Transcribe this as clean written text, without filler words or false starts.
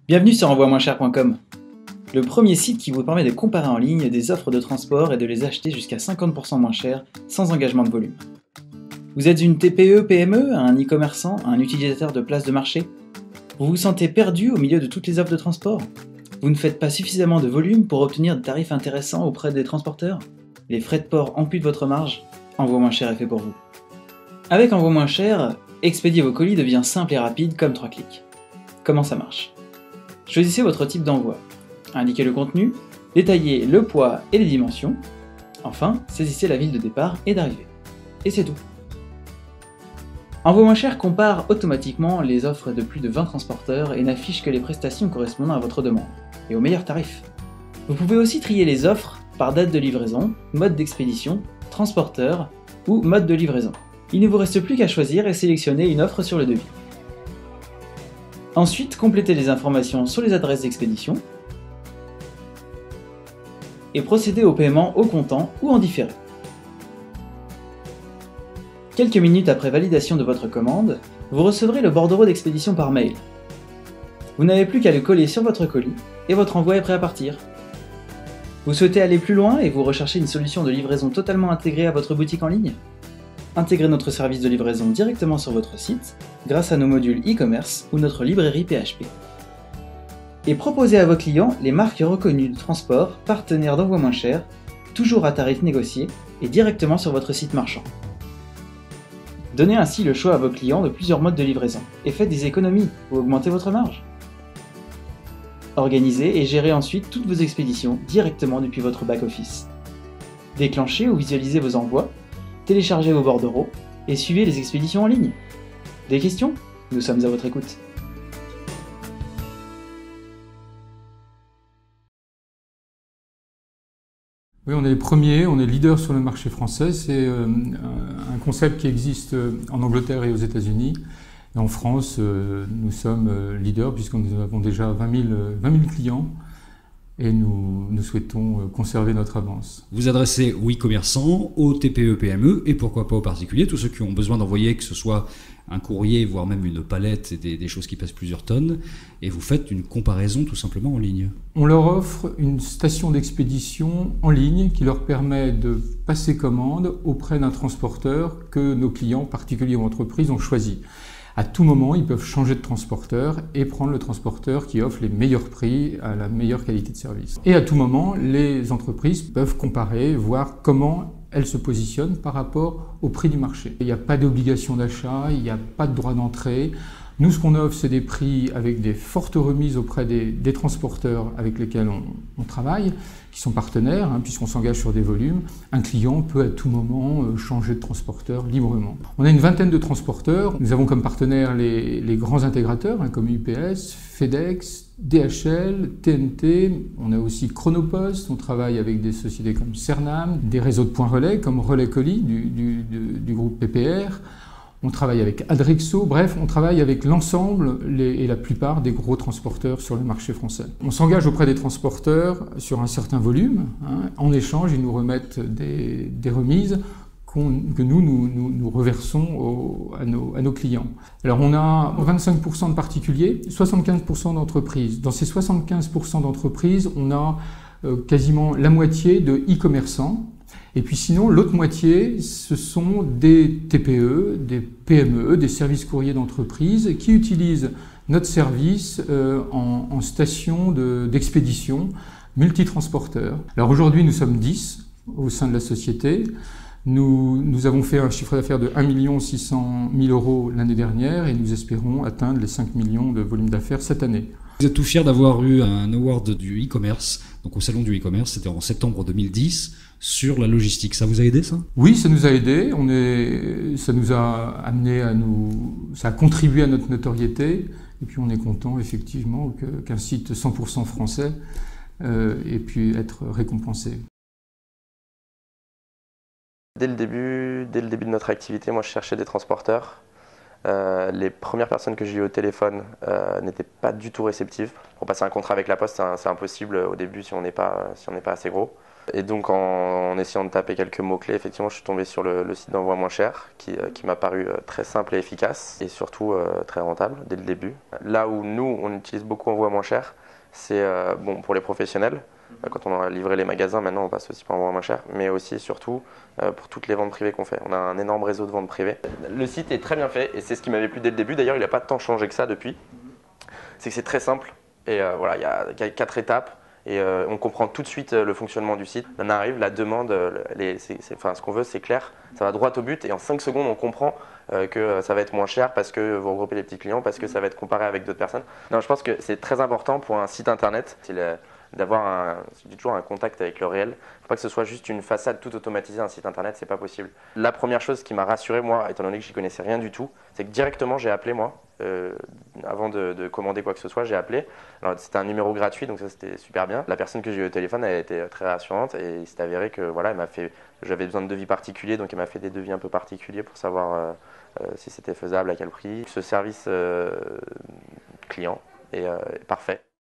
Bienvenue sur envoiemoincher.com, le premier site qui vous permet de comparer en ligne des offres de transport et de les acheter jusqu'à 50% moins cher, sans engagement de volume. Vous êtes une TPE, PME, un e-commerçant, un utilisateur de place de marché? Vous vous sentez perdu au milieu de toutes les offres de transport? Vous ne faites pas suffisamment de volume pour obtenir des tarifs intéressants auprès des transporteurs? Les frais de port amputent votre marge? Envoi Moins Cher est fait pour vous. Avec Envoi Moins Cher, expédier vos colis devient simple et rapide comme 3 clics. Comment ça marche? Choisissez votre type d'envoi. Indiquez le contenu, détaillez le poids et les dimensions. Enfin, saisissez la ville de départ et d'arrivée. Et c'est tout. Envoi Moins Cher compare automatiquement les offres de plus de 20 transporteurs et n'affiche que les prestations correspondant à votre demande, et au meilleur tarif. Vous pouvez aussi trier les offres par date de livraison, mode d'expédition, transporteur ou mode de livraison. Il ne vous reste plus qu'à choisir et sélectionner une offre sur le devis. Ensuite, complétez les informations sur les adresses d'expédition et procédez au paiement au comptant ou en différé. Quelques minutes après validation de votre commande, vous recevrez le bordereau d'expédition par mail. Vous n'avez plus qu'à le coller sur votre colis et votre envoi est prêt à partir. Vous souhaitez aller plus loin et vous recherchez une solution de livraison totalement intégrée à votre boutique en ligne? Intégrez notre service de livraison directement sur votre site grâce à nos modules e-commerce ou notre librairie PHP. Et proposez à vos clients les marques reconnues de transport, partenaires d'Envoi Moins Cher, toujours à tarif négocié et directement sur votre site marchand. Donnez ainsi le choix à vos clients de plusieurs modes de livraison et faites des économies ou augmentez votre marge. Organisez et gérez ensuite toutes vos expéditions directement depuis votre back-office. Déclenchez ou visualisez vos envois, téléchargez vos bordereaux et suivez les expéditions en ligne. Des questions? Nous sommes à votre écoute. Oui, on est les premiers, on est leader sur le marché français. C'est un concept qui existe en Angleterre et aux États-Unis. Et en France, nous sommes leaders puisque nous avons déjà 20 000 clients et nous souhaitons conserver notre avance. Vous adressez aux e-commerçants, aux TPE, PME et pourquoi pas aux particuliers, tous ceux qui ont besoin d'envoyer, que ce soit un courrier, voire même une palette, des choses qui pèsent plusieurs tonnes, et vous faites une comparaison tout simplement en ligne. On leur offre une station d'expédition en ligne qui leur permet de passer commande auprès d'un transporteur que nos clients, particuliers ou entreprises, ont choisi. À tout moment, ils peuvent changer de transporteur et prendre le transporteur qui offre les meilleurs prix à la meilleure qualité de service. Et à tout moment, les entreprises peuvent comparer, voir comment elles se positionnent par rapport au prix du marché. Il n'y a pas d'obligation d'achat, il n'y a pas de droit d'entrée. Nous, ce qu'on offre, c'est des prix avec des fortes remises auprès des transporteurs avec lesquels on travaille, qui sont partenaires, puisqu'on s'engage sur des volumes. Un client peut à tout moment changer de transporteur librement. On a une vingtaine de transporteurs. Nous avons comme partenaires les grands intégrateurs, comme UPS, FedEx, DHL, TNT. On a aussi Chronopost. On travaille avec des sociétés comme Cernam, des réseaux de points relais comme Relais Colis du groupe PPR. On travaille avec Adrexo, bref, on travaille avec l'ensemble et la plupart des gros transporteurs sur le marché français. On s'engage auprès des transporteurs sur un certain volume. En échange, ils nous remettent des remises que nous reversons à nos clients. Alors on a 25% de particuliers, 75% d'entreprises. Dans ces 75% d'entreprises, on a quasiment la moitié de e-commerçants. Et puis sinon, l'autre moitié, ce sont des TPE, des PME, des services courriers d'entreprise qui utilisent notre service en station d'expédition multitransporteur. Alors aujourd'hui, nous sommes 10 au sein de la société. Nous avons fait un chiffre d'affaires de 1 600 000 € l'année dernière et nous espérons atteindre les 5 millions de volume d'affaires cette année. Vous êtes tout fiers d'avoir eu un award du e-commerce, donc au salon du e-commerce, c'était en septembre 2010, sur la logistique. Ça vous a aidé, ça? Oui, ça nous a aidé. Ça nous a amené ça a contribué à notre notoriété. Et puis on est content effectivement qu'un site 100% français ait pu être récompensé. Dès le début de notre activité, moi je cherchais des transporteurs. Les premières personnes que j'ai eues au téléphone n'étaient pas du tout réceptives. Pour passer un contrat avec la Poste, c'est impossible au début si on n'est pas assez gros. Et donc en essayant de taper quelques mots-clés, effectivement, je suis tombé sur le site d'envoi moins cher qui m'a paru très simple et efficace et surtout très rentable dès le début. Là où nous, on utilise beaucoup envoi moins cher, c'est bon, pour les professionnels. Quand on a livré les magasins, maintenant on passe aussi par envoi moins cher, mais aussi et surtout pour toutes les ventes privées qu'on fait. On a un énorme réseau de ventes privées. Le site est très bien fait et c'est ce qui m'avait plu dès le début. D'ailleurs, il n'a pas tant changé que ça depuis. C'est que c'est très simple et voilà, il y a 4 étapes. Et on comprend tout de suite le fonctionnement du site. On arrive, la demande, ce qu'on veut, c'est clair, ça va droit au but et en 5 secondes, on comprend que ça va être moins cher parce que vous regroupez les petits clients, parce que ça va être comparé avec d'autres personnes. Non, je pense que c'est très important pour un site internet d'avoir toujours un contact avec le réel. Il ne faut pas que ce soit juste une façade toute automatisée, un site internet, c'est pas possible. La première chose qui m'a rassuré, moi, étant donné que j'y connaissais rien du tout, c'est que directement j'ai appelé moi. Avant de commander quoi que ce soit, j'ai appelé. Alors c'était un numéro gratuit, donc ça c'était super bien. La personne que j'ai eu au téléphone, elle était très rassurante et il s'est avéré que voilà, j'avais besoin de devis particuliers, donc elle m'a fait des devis un peu particuliers pour savoir si c'était faisable, à quel prix. Ce service client est parfait.